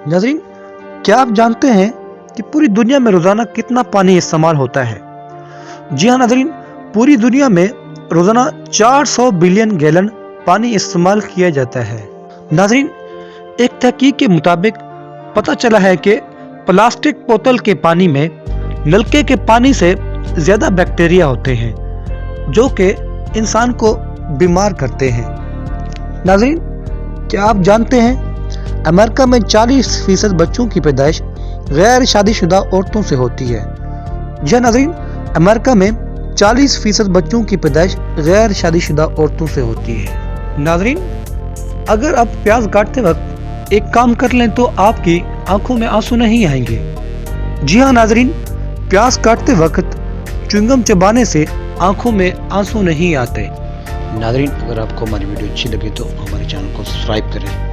नाज़रीन, क्या आप जानते हैं कि पूरी दुनिया में रोज़ाना कितना पानी इस्तेमाल होता है? जी हाँ नाज़रीन, पूरी दुनिया में रोज़ाना 400 बिलियन गैलन पानी इस्तेमाल किया जाता है। नाज़रीन, एक तहकीक के मुताबिक पता चला है कि प्लास्टिक बोतल के पानी में नलके के पानी से ज़्यादा बैक्टीरिया होते हैं जो कि इंसान को बीमार करते हैं। नाज़रीन, क्या आप जानते हैं अमेरिका में 40% बच्चों की पैदाइश गैर शादीशुदा औरतों से होती है। जी हाँ नाज़रीन, अमेरिका में 40% बच्चों की पैदाइश गैर शादीशुदा औरतों से होती है। नाज़रीन, अगर आप प्याज काटते वक्त एक काम कर लें तो आपकी आंखों में आंसू नहीं आएंगे। जी हाँ नाज़रीन, प्याज काटते वक्त च्युइंगम चबाने से आंखों में आंसू नहीं आते। नाज़रीन, अगर आपको हमारी वीडियो अच्छी लगे तो हमारे चैनल को सब्सक्राइब करें।